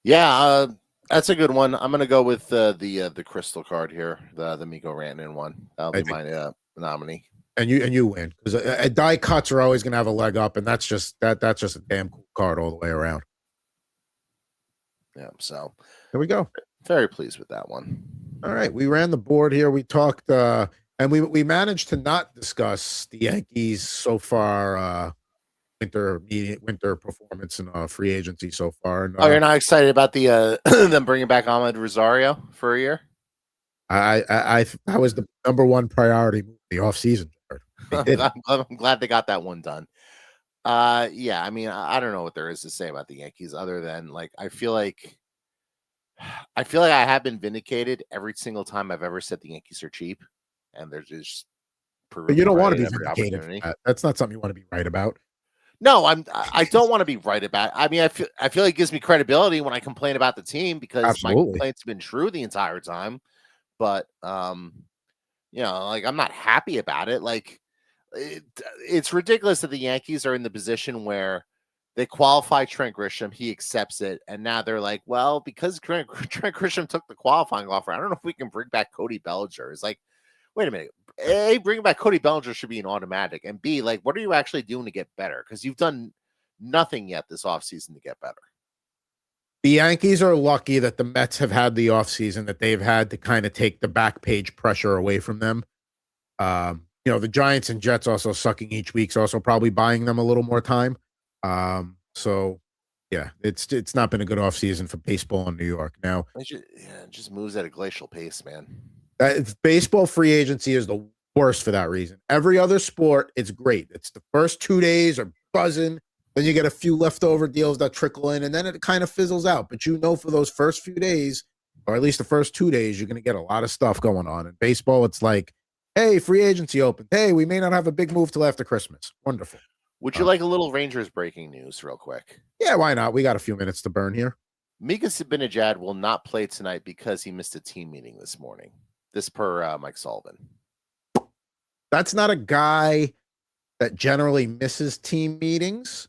Yeah, that's a good one. I'm going to go with the crystal card here, the Mikko Rantanen one. That'll be my nominee. And you win because die cuts are always going to have a leg up, and that's just that's just a damn cool card all the way around. Yeah, so there we go. Very pleased with that one. All right, we ran the board here. We talked, and we managed to not discuss the Yankees so far. Winter performance and free agency so far. And, you're not excited about the them bringing back Ahmed Rosario for a year? I that was the number one priority the offseason. I'm glad they got that one done. Yeah, I mean, I don't know what there is to say about the Yankees other than I feel like I feel like I have been vindicated every single time I've ever said the Yankees are cheap, and they're just But proven you me don't want right to at be every vindicated for opportunity. that. That's not something you want to be right about. No, I don't want to be right about it. I mean, I feel like it gives me credibility when I complain about the team because my Absolutely. complaints have been true the entire time. But like I'm not happy about it. Like it, it's ridiculous that the Yankees are in the position where they qualify Trent Grisham, he accepts it, and now they're like, well, because Trent Grisham took the qualifying offer, I don't know if we can bring back Cody Bellinger. It's like, wait a minute. A, bringing back Cody Bellinger should be an automatic. And B, like, what are you actually doing to get better? Because you've done nothing yet this offseason to get better. The Yankees are lucky that the Mets have had the offseason that they've had to kind of take the back page pressure away from them. The Giants and Jets also sucking each week's also probably buying them a little more time. So yeah, it's not been a good offseason for baseball in New York. Now, It just moves at a glacial pace, man. baseball free agency is the worst for that reason. Every other sport, it's great. It's the first 2 days are buzzing. Then you get a few leftover deals that trickle in, and then it kind of fizzles out. But for those first few days, or at least the first 2 days, you're going to get a lot of stuff going on. In baseball, it's like, hey, free agency open. Hey, we may not have a big move till after Christmas. Wonderful. Would you like a little Rangers breaking news real quick? Yeah, why not? We got a few minutes to burn here. Mika Zibanejad will not play tonight because he missed a team meeting this morning. This per Mike Sullivan. That's not a guy that generally misses team meetings.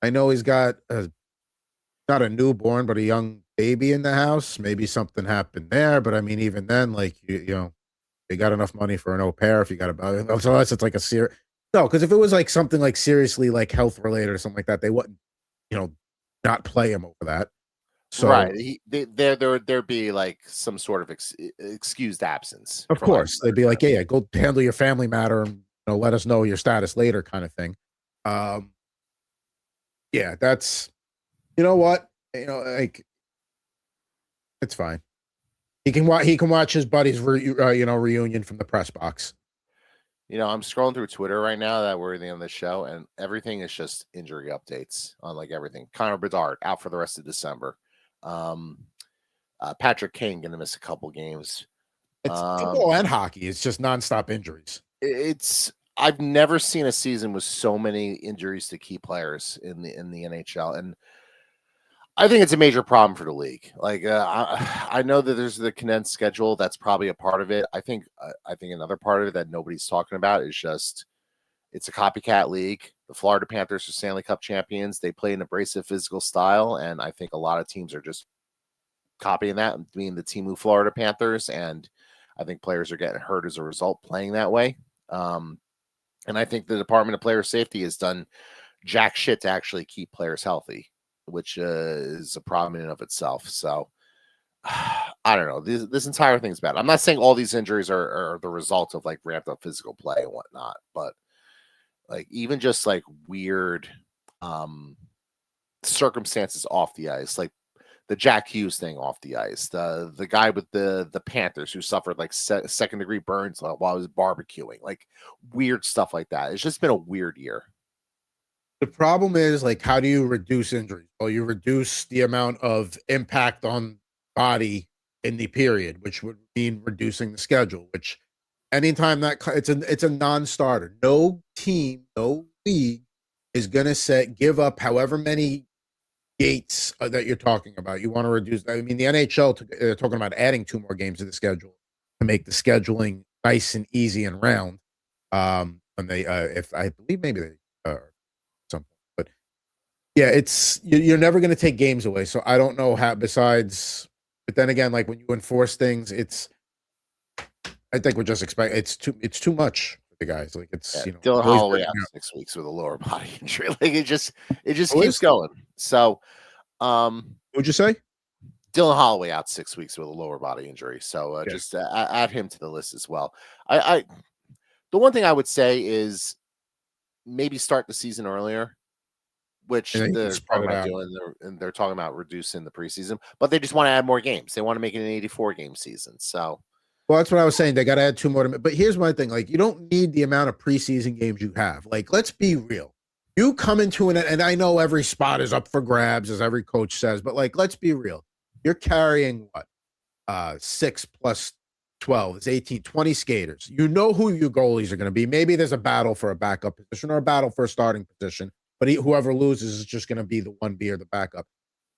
I know he's got not a newborn, but a young baby in the house. Maybe something happened there, but I mean, even then, like you got enough money for an au pair if you got about. So unless it's like no, because if it was like something like seriously like health related or something like that, they wouldn't, not play him over that. So right, there'd be like some sort of excused absence. Of course, they'd be like, yeah, go handle your family matter and let us know your status later, kind of thing. Yeah, that's what like it's fine. He can watch his buddies reunion from the press box. I'm scrolling through Twitter right now that we're at the end of the show, and everything is just injury updates on like everything. Connor Bedard out for the rest of December. Patrick Kane going to miss a couple games. It's football and hockey. It's just nonstop injuries. I've never seen a season with so many injuries to key players in the NHL, and I think it's a major problem for the league. Like I know that there's the condensed schedule. That's probably a part of it. I think another part of it that nobody's talking about is just it's a copycat league. The Florida Panthers are Stanley Cup champions. They play an abrasive physical style, and I think a lot of teams are just copying that, being the Timu Florida Panthers, and I think players are getting hurt as a result playing that way. And I think the Department of Player Safety has done jack shit to actually keep players healthy, which is a problem in and of itself. So I don't know. This entire thing's bad. I'm not saying all these injuries are the result of like ramped up physical play and whatnot, but like even just like weird circumstances off the ice, like the Jack Hughes thing off the ice, the guy with the Panthers who suffered like second degree burns while he was barbecuing, like weird stuff like that. It's just been a weird year. The problem is like, how do you reduce injuries? Well, you reduce the amount of impact on body in the period, which would mean reducing the schedule, which anytime that it's a non-starter. No team, no league is going to give up however many gates that you're talking about. You want to reduce. I mean, the NHL they're talking about adding 2 more games to the schedule to make the scheduling nice and easy and round. When they, if I believe maybe they something, but yeah, you're never going to take games away. So I don't know how. Besides, but then again, like when you enforce things, I think we're just expecting it's too much for the guys. Like it's Dylan Holloway out 6 weeks with a lower body injury. Like it just keeps going. So would you say Dylan Holloway out 6 weeks with a lower body injury? So just add him to the list as well. The one thing I would say is maybe start the season earlier, which they're talking about doing, and they're talking about reducing the preseason, but they just want to add more games. They want to make it an 84 game season. So. Well, that's what I was saying. They got to add 2 more. But here's my thing. Like, you don't need the amount of preseason games you have. Like, let's be real. You come into and I know every spot is up for grabs, as every coach says, but like, let's be real. you're carrying what? 6 plus 12 is 18, 20 skaters. You know who your goalies are going to be. Maybe there's a battle for a backup position or a battle for a starting position, but whoever loses is just going to be the 1B or the backup.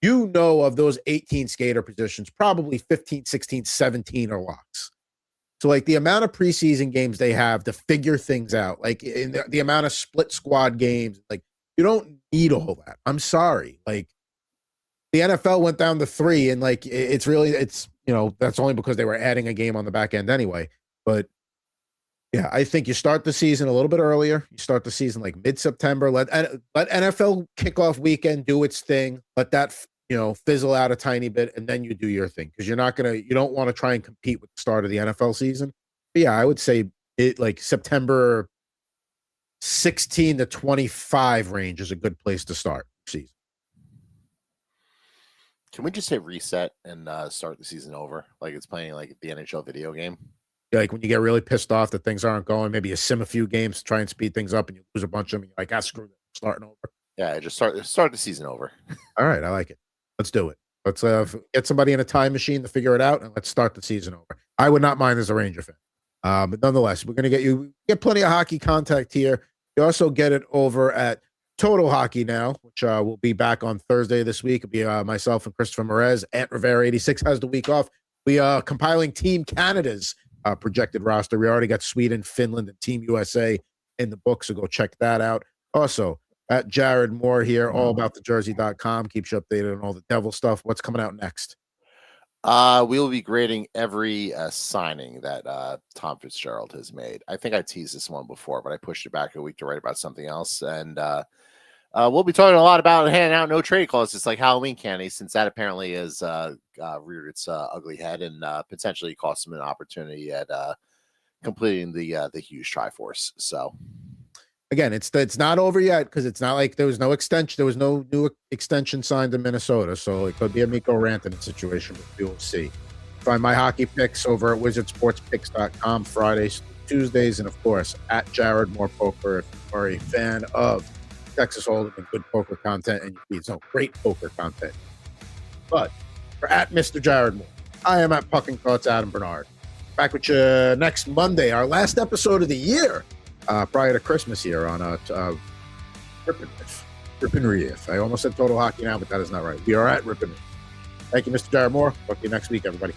You know, of those 18 skater positions, probably 15, 16, 17 are locks. So, like, the amount of preseason games they have to figure things out, like in the amount of split squad games, like, you don't need all that. I'm sorry. Like, the NFL went down to 3, and like it's that's only because they were adding a game on the back end anyway. But yeah, I think you start the season a little bit earlier. You start the season like mid-September. Let NFL kickoff weekend do its thing. Let that fizzle out a tiny bit, and then you do your thing, because you don't want to try and compete with the start of the NFL season. But yeah, I would say it like September 16 to 25 range is a good place to start season. Can we just say reset and start the season over? Like it's playing like the NHL video game. Yeah, like when you get really pissed off that things aren't going, maybe you sim a few games to try and speed things up, and you lose a bunch of them. And you're like, screw it, starting over. Yeah, just start the season over. All right, I like it. Let's do it. Let's get somebody in a time machine to figure it out, and let's start the season over. I would not mind as a Ranger fan. But nonetheless, we're going to get plenty of hockey contact here. You also get it over at Total Hockey now, which will be back on Thursday this week. It'll be myself and Christopher Merez. Ant Rivera 86 has the week off. We are compiling Team Canada's projected roster. We already got Sweden, Finland, and Team USA in the book, so go check that out. Also, at Jared Moore here, all about thejersey.com. Keeps you updated on all the Devil stuff. What's coming out next? We will be grading every signing that Tom Fitzgerald has made. I think I teased this one before, but I pushed it back a week to write about something else. And we'll be talking a lot about handing out no trade clauses like Halloween candy, since that apparently has reared its ugly head and potentially cost him an opportunity at completing the Hughes Triforce. So again, it's not over yet, because it's not like there was no extension. There was no new extension signed in Minnesota, so it could be a Mikko Rantanen situation. We will see. Find my hockey picks over at wizardsportspicks.com Fridays, Tuesdays, and of course at Jared Moore Poker if you are a fan of Texas Hold'em and good poker content, and you need some great poker content. But for at Mr. Jared Moore, I am at Pucking Thoughts Adam Bernard. Back with you next Monday, our last episode of the year. Prior to Christmas here on Rip N Riff. Rip N Riff. I almost said Total Hockey now, but that is not right. We are at Rip N Riff. Thank you, Mr. Jared Moore. Talk to you next week, everybody.